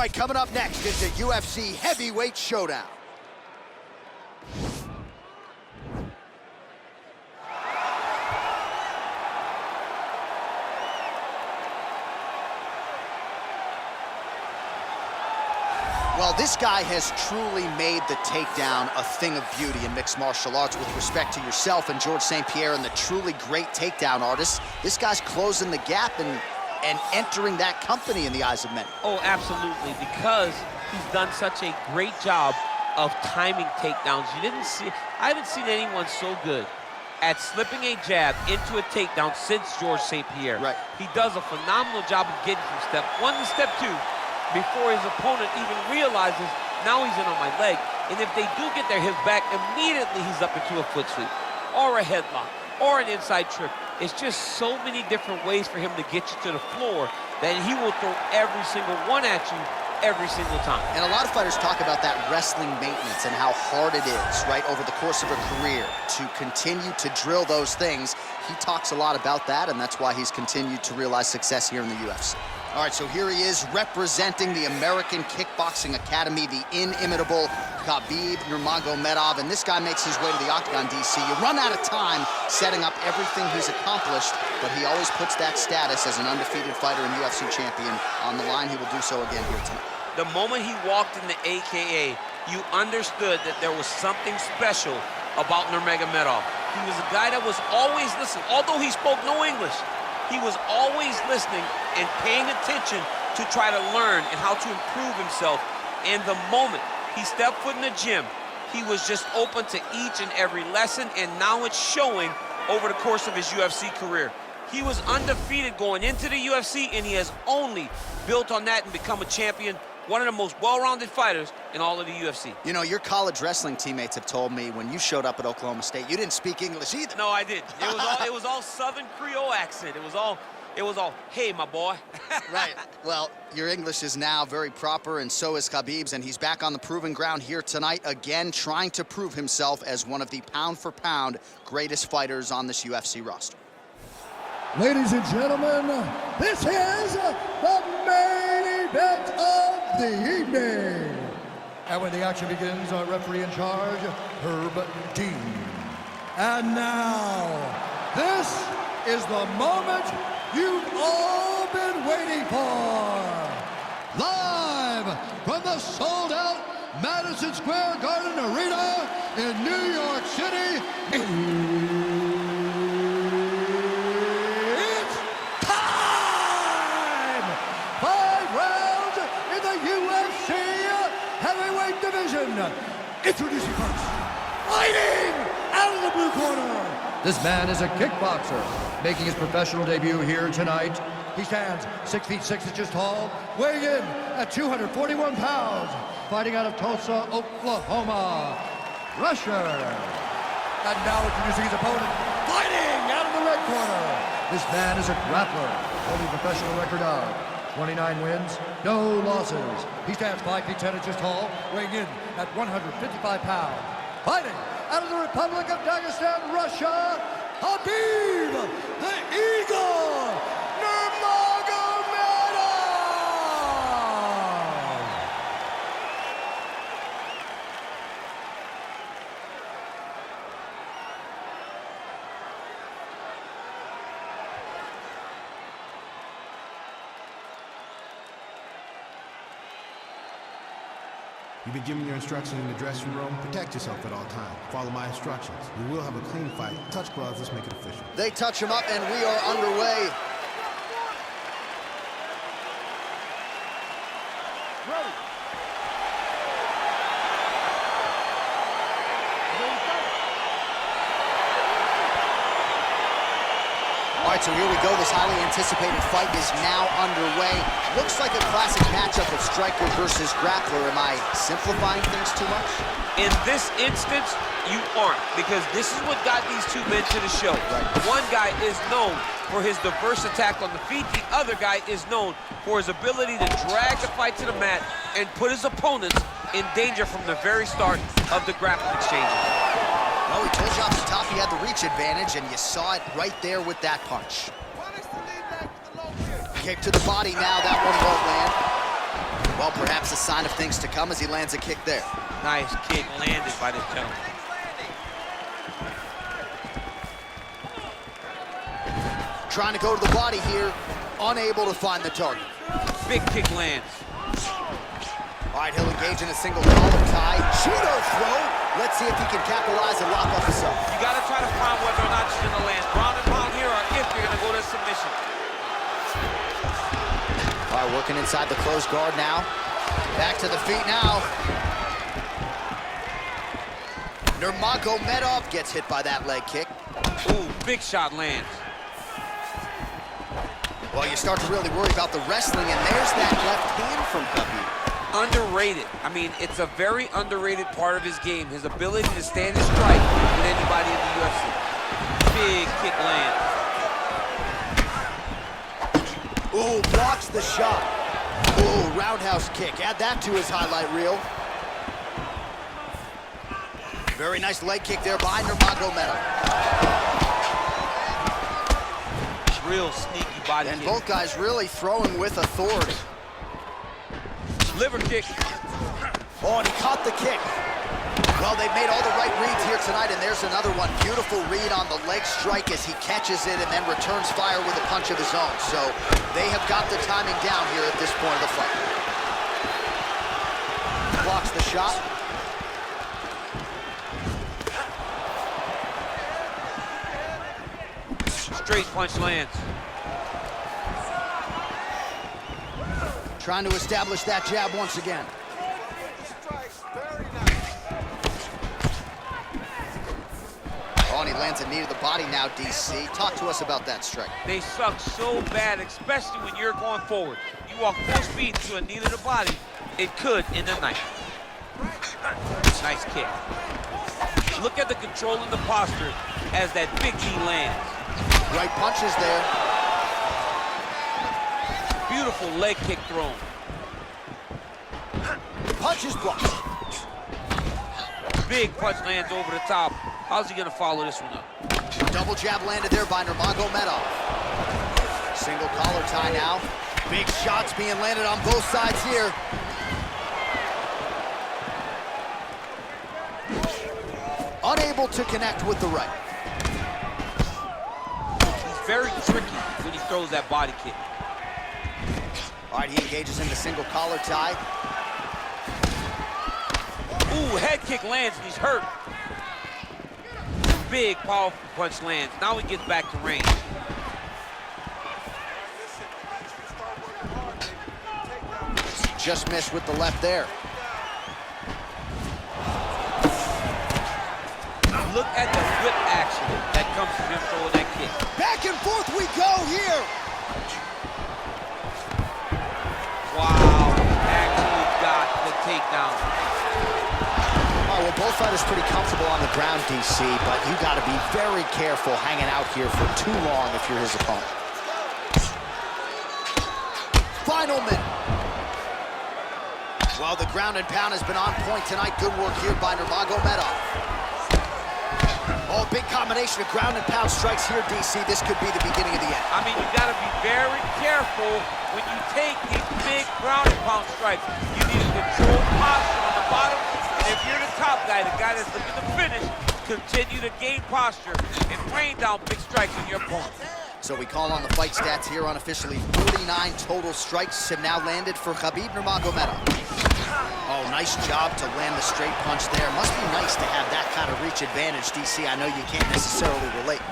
right, coming up next is the UFC Heavyweight Showdown. Well, this guy has truly made the takedown a thing of beauty in mixed martial arts. With respect to yourself and George St. Pierre and the truly great takedown artists, this guy's closing the gap and entering that company in the eyes of many. Oh, absolutely, because he's done such a great job of timing takedowns. I haven't seen anyone so good at slipping a jab into a takedown since George St. Pierre. Right. He does a phenomenal job of getting from step one to step two before his opponent even realizes, now he's in on my leg. And if they do get their hips back, immediately he's up into a foot sweep or a headlock or an inside trip. It's just so many different ways for him to get you to the floor that he will throw every single one at you every single time. And a lot of fighters talk about that wrestling maintenance and how hard it is, right, over the course of a career to continue to drill those things. He talks a lot about that, and that's why he's continued to realize success here in the UFC. All right, so here he is representing the American Kickboxing Academy, the inimitable Khabib Nurmagomedov, and this guy makes his way to the Octagon, DC. You run out of time setting up everything he's accomplished, but he always puts that status as an undefeated fighter and UFC champion on the line. He will do so again here tonight. The moment he walked in the AKA, you understood that there was something special about Nurmagomedov. He was a guy that was always listening, although he spoke no English. He was always listening and paying attention to try to learn and how to improve himself. And the moment he stepped foot in the gym, he was just open to each and every lesson, and now it's showing over the course of his UFC career. He was undefeated going into the UFC, and he has only built on that and become a champion, one of the most well-rounded fighters in all of the UFC. You know, your college wrestling teammates have told me when you showed up at Oklahoma State, you didn't speak English either. No, I didn't. It was all Southern Creole accent. It was all, hey, my boy. Right. Well, your English is now very proper, and so is Khabib's, and he's back on the proving ground here tonight, again, trying to prove himself as one of the pound-for-pound greatest fighters on this UFC roster. Ladies and gentlemen, this is the main event of the evening. And when the action begins, our referee in charge, Herb Dean. And now, this is the moment you've all been waiting for. Live from the sold-out Madison Square Garden Arena in New York City. Introducing first, fighting out of the blue corner. This man is a kickboxer, making his professional debut here tonight. He stands 6 feet 6 inches tall, weighing in at 241 pounds, fighting out of Tulsa, Oklahoma, Russia. And now introducing his opponent, fighting out of the red corner. This man is a grappler, holding a professional record of 29 wins, no losses. He stands 5 feet 10 inches tall, weighing in at 155 pounds. Fighting out of the Republic of Dagestan, Russia, Khabib the Eagle Nurmagomedov! You've been given your instructions in the dressing room. Protect yourself at all times. Follow my instructions. We will have a clean fight. Touch gloves, let's make it official. They touch him up, and we are underway. Ready. All right, so here we go. This highly anticipated fight is now underway. Looks like a classic matchup of striker versus grappler. Am I simplifying things too much? In this instance, you aren't, because this is what got these two men to the show. Right. One guy is known for his diverse attack on the feet. The other guy is known for his ability to drag the fight to the mat and put his opponents in danger from the very start of the grappling exchanges. Well, we told you off the top he had the reach advantage, and you saw it right there with that punch. Kick to the body now, that one won't land. Well, perhaps a sign of things to come as he lands a kick there. Nice kick landed by this gentleman. Trying to go to the body here, unable to find the target. Big kick lands. All right, he'll engage in a single collar tie. Judo throw. Let's see if he can capitalize and lock up himself. You got to try to find whether or not you're going to land ground and pound here or if you're going to go to submission. All right, working inside the closed guard now. Back to the feet now. Nurmagomedov gets hit by that leg kick. Ooh, big shot lands. Well, you start to really worry about the wrestling, and there's that left hand from Khabib. Underrated. I mean, it's a very underrated part of his game, his ability to stand and strike with anybody in the UFC. Big kick lands. Ooh, blocks the shot. Ooh, roundhouse kick. Add that to his highlight reel. Very nice leg kick there by Nurmagomedov. Real sneaky body and kick. Both guys really throwing with authority. Liver kick. Oh, and he caught the kick. Well, they've made all the right reads here tonight, and there's another one. Beautiful read on the leg strike as he catches it and then returns fire with a punch of his own. So they have got the timing down here at this point of the fight. Blocks the shot. Straight punch lands. Trying to establish that jab once again. Oh, and he lands a knee to the body now, DC. Talk to us about that strike. They suck so bad, especially when you're going forward. You walk full speed to a knee to the body, it could end the night. Nice kick. Look at the control in the posture as that big knee lands. Right punches there. Beautiful leg kick thrown. Punches blocked. Big punch lands over the top. How's he gonna follow this one up? Double jab landed there by Nurmagomedov. Single collar tie now. Big shots being landed on both sides here. Unable to connect with the right. He's very tricky when he throws that body kick. All right, he engages in the single collar tie. Ooh, head kick lands and he's hurt. Big, powerful punch lands. Now he gets back to range. Just missed with the left there. Look at the whip action that comes from him throwing that kick. Back and forth we go here. Wow, actually got the takedown. Oh, well, both fighters pretty comfortable on the ground, DC, but you got to be very careful hanging out here for too long if you're his opponent. Final minute. Well, the ground and pound has been on point tonight. Good work here by Nurmagomedov. Oh, big combination of ground and pound strikes here, DC. This could be the beginning of the end. I mean, you got to be very careful when you take these big ground and pound strikes. You need to control posture on the bottom. And if you're the top guy, the guy that's looking to finish, continue to gain posture and rain down big strikes on your opponent. So we call on the fight stats here unofficially. 49 total strikes have now landed for Khabib Nurmagomedov. Oh, nice job to land the straight punch there. Must be nice to have that kind of reach advantage, DC. I know you can't necessarily relate.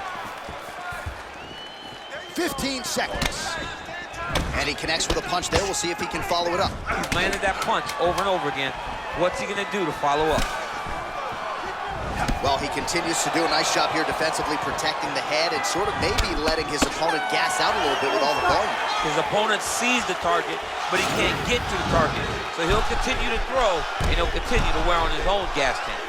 15 seconds. And he connects with a punch there. We'll see if he can follow it up. He's landed that punch over and over again. What's he gonna do to follow up? Well, he continues to do a nice job here defensively, protecting the head and sort of maybe letting his opponent gas out a little bit with all the volume. His opponent sees the target, but he can't get to the target. So he'll continue to throw, and he'll continue to wear on his own gas tank.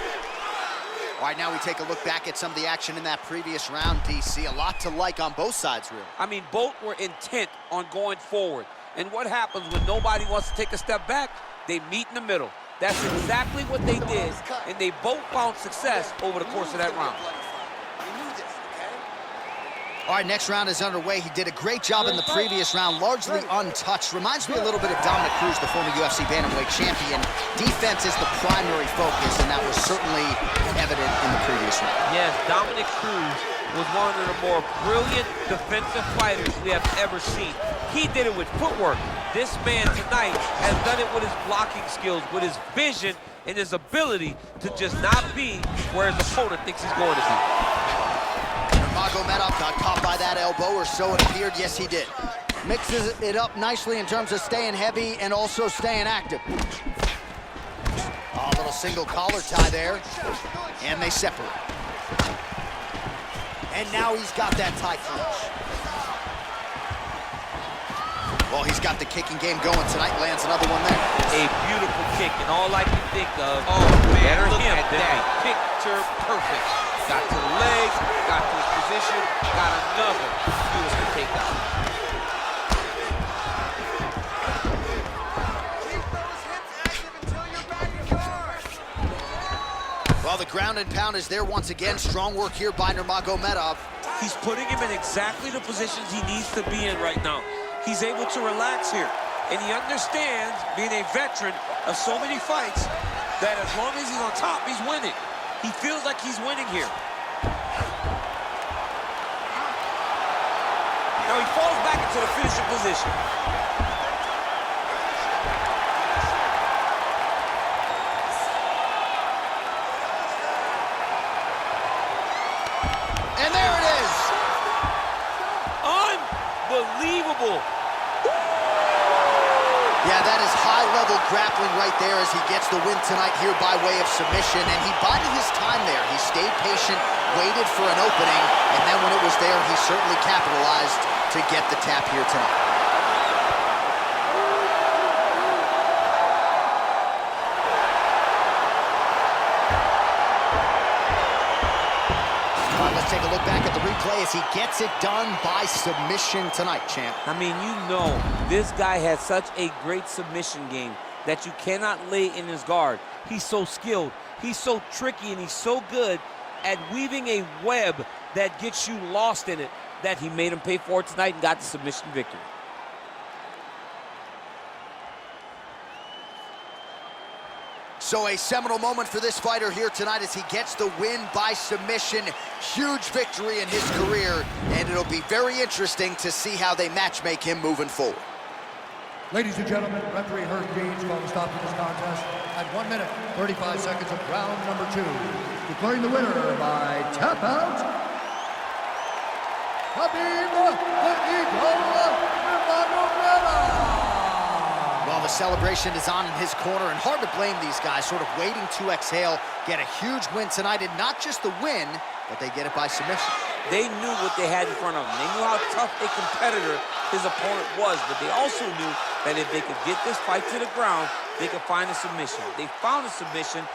All right, now we take a look back at some of the action in that previous round, DC. A lot to like on both sides, really. I mean, both were intent on going forward. And what happens when nobody wants to take a step back? They meet in the middle. That's exactly what they did, and they both found success over the course of that round. All right, next round is underway. He did a great job in the previous round, largely untouched. Reminds me a little bit of Dominic Cruz, the former UFC bantamweight champion. Defense is the primary focus, and that was certainly evident in the previous round. Yes, Dominic Cruz was one of the more brilliant defensive fighters we have ever seen. He did it with footwork. This man tonight has done it with his blocking skills, with his vision, and his ability to just not be where his opponent thinks he's going to be. Nurmagomedov got caught by that elbow, or so it appeared. Yes, he did. Mixes it up nicely in terms of staying heavy and also staying active. A little single collar tie there, and they separate. And now he's got that tie clinch. Well, he's got the kicking game going tonight. Lands another one there. A beautiful kick, and all I can think of, oh man, look at that. Picture perfect. Got to the legs, got to his position, got another beautiful takedown. Well, the ground and pound is there once again. Strong work here by Nurmagomedov. He's putting him in exactly the positions he needs to be in right now. He's able to relax here, and he understands, being a veteran of so many fights, that as long as he's on top, he's winning. He feels like he's winning here. Now he falls back into the finishing position. And there it is. Unbelievable. Yeah, that is high-level grappling right there as he gets the win tonight here by way of submission. And he bided his time there. He stayed patient, waited for an opening, and then when it was there, he certainly capitalized to get the tap here tonight. All right, let's take a look back at the replay as he gets it done by submission tonight, champ. I mean, you know, this guy has such a great submission game that you cannot lay in his guard. He's so skilled, he's so tricky, and he's so good at weaving a web that gets you lost in it that he made him pay for it tonight and got the submission victory. So a seminal moment for this fighter here tonight as he gets the win by submission. Huge victory in his career, and it'll be very interesting to see how they matchmake him moving forward. Ladies and gentlemen, referee Herb Deans called a stop to this contest at 1 minute, 35 seconds of round number 2. Declaring the winner by tap out, Khabib Nurmagomedov. Well, the celebration is on in his corner, and hard to blame these guys, sort of waiting to exhale, get a huge win tonight, and not just the win, but they get it by submission. They knew what they had in front of them. They knew how tough a competitor his opponent was, but they also knew that if they could get this fight to the ground, they could find a submission. They found a submission,